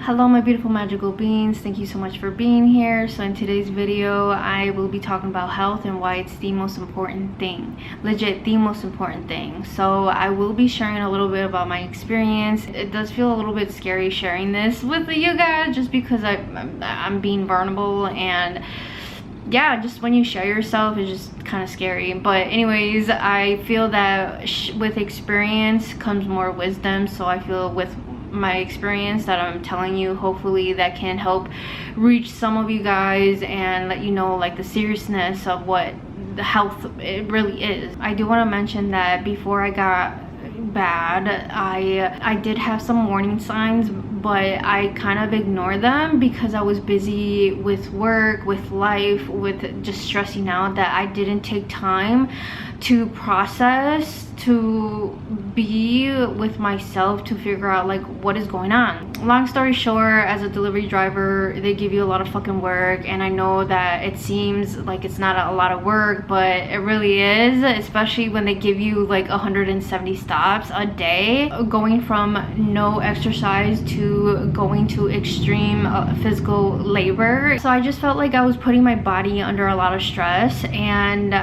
Hello my beautiful magical beings, thank you so much for being here. So in today's video I will be talking about health and why it's the most important thing, legit the most important thing. So I will be sharing a little bit about my experience. It does feel a little bit scary sharing this with you guys just because I'm being vulnerable, and yeah, just when you share yourself it's just kind of scary. But anyways, I feel that with experience comes more wisdom. So I feel with my experience that I'm telling you, hopefully that can help reach some of you guys and let you know like the seriousness of what the health it really is. I do want to mention that before I got bad, I did have some warning signs, but I kind of ignored them because I was busy with work, with life, with just stressing out, that I didn't take time to process, to be with myself, to figure out like what is going on. Long story short, as a delivery driver, they give you a lot of fucking work, and I know that it seems like it's not a lot of work, but it really is, especially when they give you like 170 stops a day, going from no exercise to going to extreme physical labor. So I just felt like I was putting my body under a lot of stress, and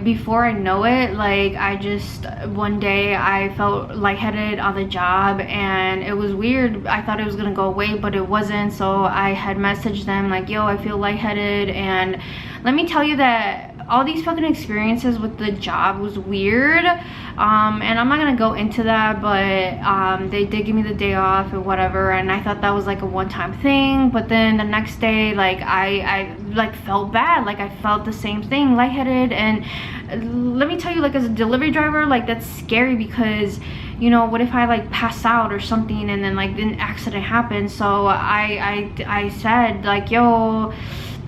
before I know it, like I just one day I felt lightheaded on the job, and it was weird. I thought it was gonna go away, but it wasn't. So I had messaged them like, yo, I feel lightheaded. And let me tell you that all these fucking experiences with the job was weird, and I'm not gonna go into that, but they did give me the day off or whatever, and I thought that was like a one-time thing. But then the next day, like I like felt bad, like I felt the same thing, lightheaded. And let me tell you, like as a delivery driver, like that's scary because, you know, what if I like pass out or something and then like an accident happens? So I said like, yo,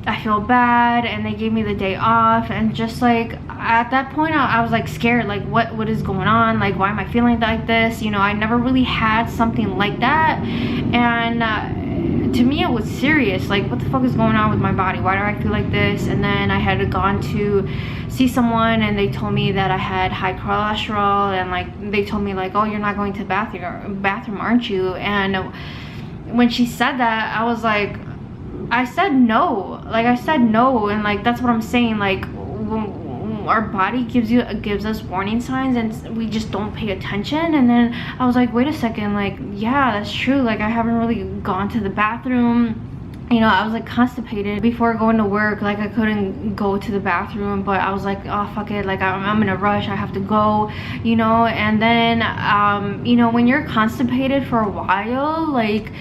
I feel bad, and they gave me the day off. And just like at that point I was like scared, like what is going on, like why am I feeling like this? You know, I never really had something like that, and to me it was serious. Like what the fuck is going on with my body? Why do I feel like this? And then I had gone to see someone, and they told me that I had high cholesterol, and like they told me like, oh, you're not going to the bathroom, aren't you? And when she said that, I was like, I said no, and like that's what I'm saying. Like our body gives us warning signs, and we just don't pay attention. And then I was like, wait a second, like yeah, that's true. Like I haven't really gone to the bathroom. You know, I was like constipated before going to work. Like I couldn't go to the bathroom, but I was like, oh fuck it, like I'm in a rush, I have to go, you know. And then you know, when you're constipated for a while, like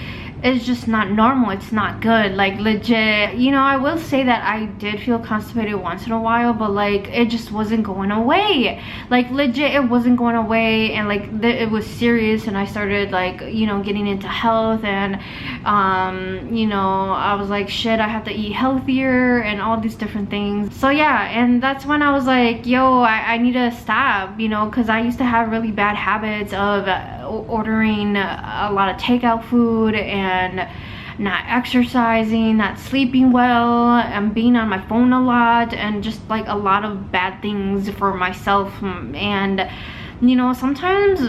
it's just not normal, it's not good, like legit. You know, I will say that I did feel constipated once in a while, but like it just wasn't going away, like legit it wasn't going away. And like it was serious, and I started like, you know, getting into health, and you know, I was like, shit, I have to eat healthier and all these different things. So yeah, and that's when I was like, yo, I need to stop, you know, because I used to have really bad habits of ordering a lot of takeout food, and not exercising, not sleeping well, and being on my phone a lot, and just like a lot of bad things for myself. And you know, sometimes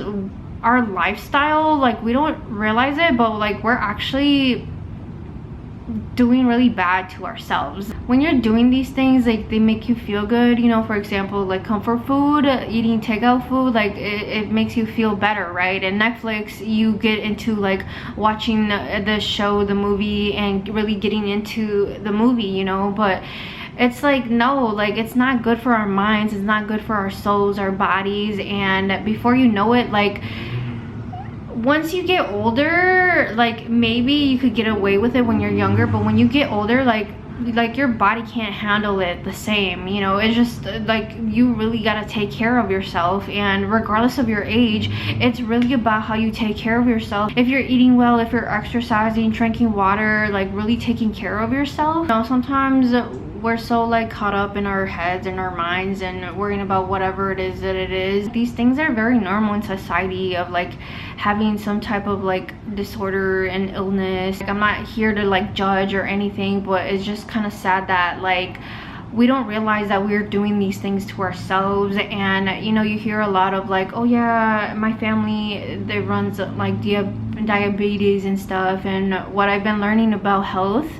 our lifestyle, like we don't realize it, but like we're actually doing really bad to ourselves. When you're doing these things, like they make you feel good, you know. For example, like comfort food, eating takeout food, like it makes you feel better, right? And Netflix, you get into like watching the show, the movie, and really getting into the movie, you know. But it's like, no, like it's not good for our minds, it's not good for our souls, our bodies. And before you know it, like once you get older, like maybe you could get away with it when you're younger, but when you get older, like your body can't handle it the same, you know. It's just like you really got to take care of yourself. And regardless of your age, it's really about how you take care of yourself. If you're eating well, if you're exercising, drinking water, like really taking care of yourself. You know, sometimes we're so like caught up in our heads and our minds and worrying about whatever it is that it is. These things are very normal in society, of like having some type of like disorder and illness. Like, I'm not here to like judge or anything, but it's just kind of sad that like we don't realize that we're doing these things to ourselves. And you know, you hear a lot of like, oh yeah, my family, they runs like diabetes and stuff, and what I've been learning about health,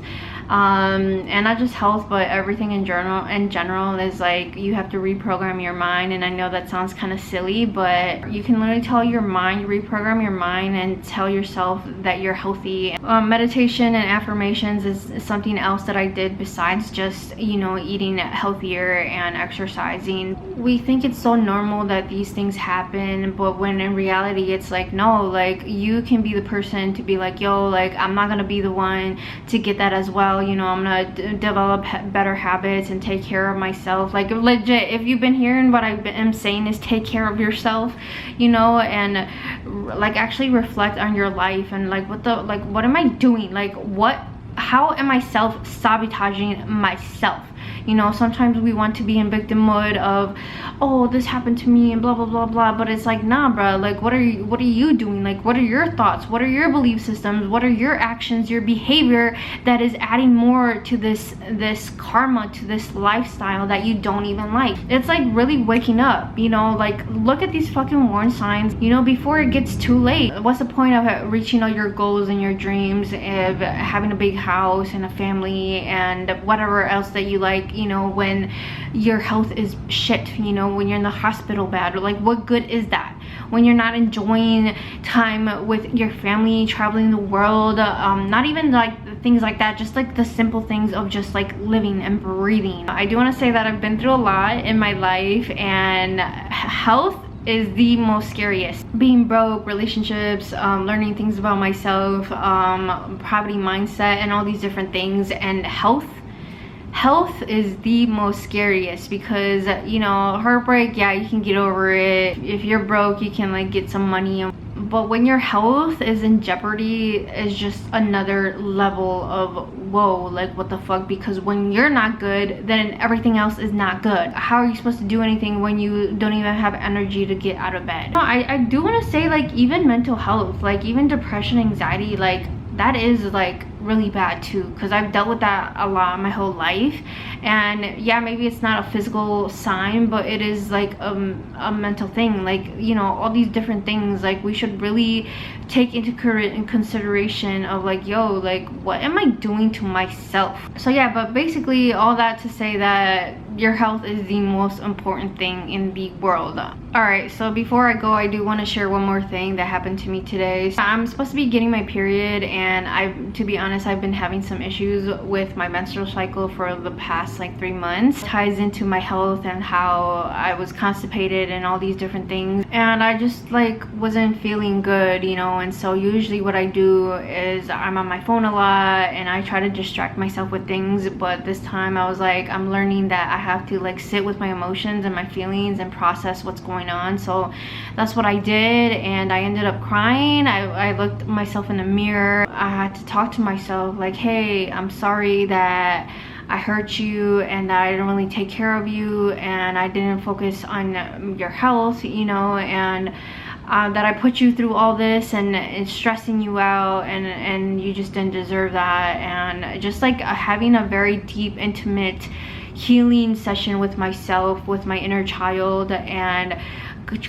and not just health but everything in general is like you have to reprogram your mind. And I know that sounds kind of silly, but you can literally tell your mind, reprogram your mind and tell yourself that you're healthy. Meditation and affirmations is something else that I did besides just, you know, eating healthier and exercising. We think it's so normal that these things happen, but when in reality it's like, no, like you can be the person to be like, yo, like I'm not gonna be the one to get that as well. You know, I'm gonna develop better habits and take care of myself. Like legit, if you've been hearing what I'm saying is take care of yourself, you know, and like actually reflect on your life and like what am I doing? Like how am I self-sabotaging myself? You know, sometimes we want to be in victim mode of, oh, this happened to me and blah blah blah blah, but it's like, nah bro, like what are you doing? Like what are your thoughts, what are your belief systems, what are your actions, your behavior that is adding more to this karma, to this lifestyle that you don't even like? It's like really waking up, you know, like look at these fucking warning signs, you know, before it gets too late. What's the point of reaching all your goals and your dreams, of having a big house and a family and whatever else that you like, you know, when your health is shit, you know, when you're in the hospital bed? Like what good is that when you're not enjoying time with your family, traveling the world? Not even like things like that, just like the simple things of just like living and breathing. I do want to say that I've been through a lot in my life, and health is the most scariest. Being broke, relationships, learning things about myself, poverty mindset and all these different things. And health is the most scariest, because you know, heartbreak, yeah, you can get over it. If you're broke, you can like get some money, but when your health is in jeopardy, is just another level of whoa, like what the fuck? Because when you're not good, then everything else is not good. How are you supposed to do anything when you don't even have energy to get out of bed? I do want to say, like, even mental health, like even depression, anxiety, like that is like really bad too, because I've dealt with that a lot my whole life. And yeah, maybe it's not a physical sign, but it is like a mental thing. Like, you know, all these different things, like we should really take into consideration of like, yo, like what am I doing to myself? So yeah, but basically all that to say that your health is the most important thing in the world. All right, so before I go, I do want to share one more thing that happened to me today. So I'm supposed to be getting my period, and to be honest, I've been having some issues with my menstrual cycle for the past like 3 months. It ties into my health and how I was constipated and all these different things, and I just like wasn't feeling good, you know. And so usually what I do is I'm on my phone a lot and I try to distract myself with things, but this time I was like, I'm learning that I have to like sit with my emotions and my feelings and process what's going on. So that's what I did, and I ended up crying. I looked myself in the mirror. I had to talk to myself like, hey, I'm sorry that I hurt you and that I didn't really take care of you and I didn't focus on your health, you know, and that I put you through all this and stressing you out, and you just didn't deserve that. And just like having a very deep, intimate healing session with myself, with my inner child, and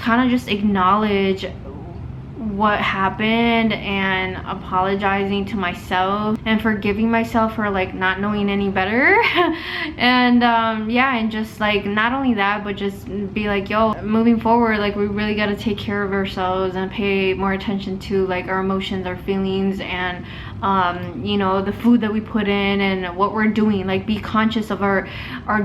kind of just acknowledge what happened and apologizing to myself and forgiving myself for like not knowing any better. And yeah, and just like not only that, but just be like, yo, moving forward, like we really got to take care of ourselves and pay more attention to like our emotions, our feelings, and you know, the food that we put in and what we're doing. Like be conscious of our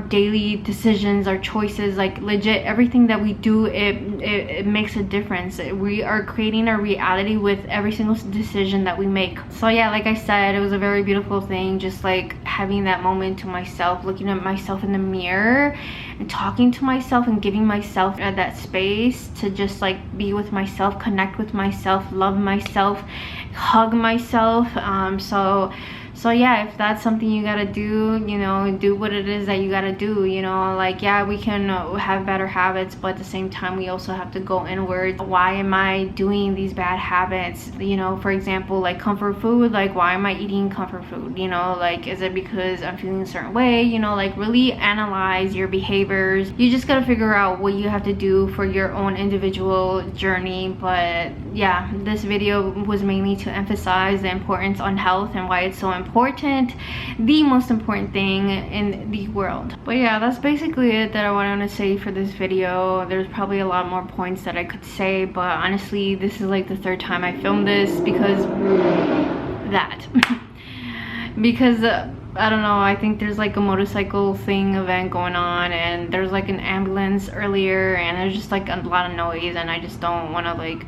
daily decisions, our choices. Like legit, everything that we do, it makes a difference. We are creating our reality with every single decision that we make. So yeah, like I said, it was a very beautiful thing, just like having that moment to myself, looking at myself in the mirror and talking to myself and giving myself that space to just like be with myself, connect with myself, love myself, hug myself. So yeah, if that's something you gotta do, you know, do what it is that you gotta do, you know. Like yeah, we can have better habits, but at the same time we also have to go inward. Why am I doing these bad habits? You know, for example, like comfort food, like why am I eating comfort food? You know, like is it because I'm feeling a certain way? You know, like really analyze your behaviors. You just gotta figure out what you have to do for your own individual journey. But yeah, this video was mainly to emphasize the importance on health and why it's so important, the most important thing in the world. But yeah, that's basically it that I wanted to say for this video. There's probably a lot more points that I could say, but honestly, this is like the third time I filmed this because that because I don't know, I think there's like a motorcycle event going on, and there's like an ambulance earlier, and there's just like a lot of noise, and I just don't want to like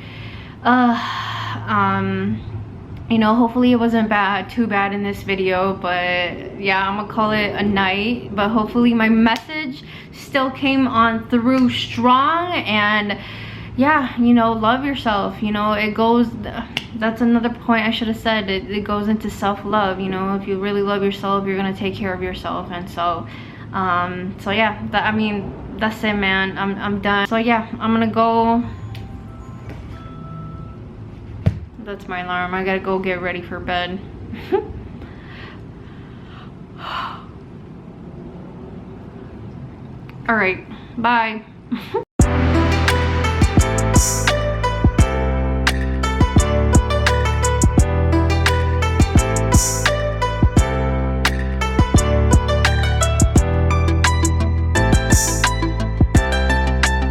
you know, hopefully it wasn't too bad in this video. But yeah, I'm gonna call it a night, but hopefully my message still came on through strong. And yeah, you know, love yourself. You know, it goes, that's another point I should have said, it goes into self-love. You know, if you really love yourself, you're gonna take care of yourself. And so so yeah, I mean, that's it, man. I'm done. So yeah, I'm gonna go. That's my alarm. I gotta go get ready for bed. All right, bye.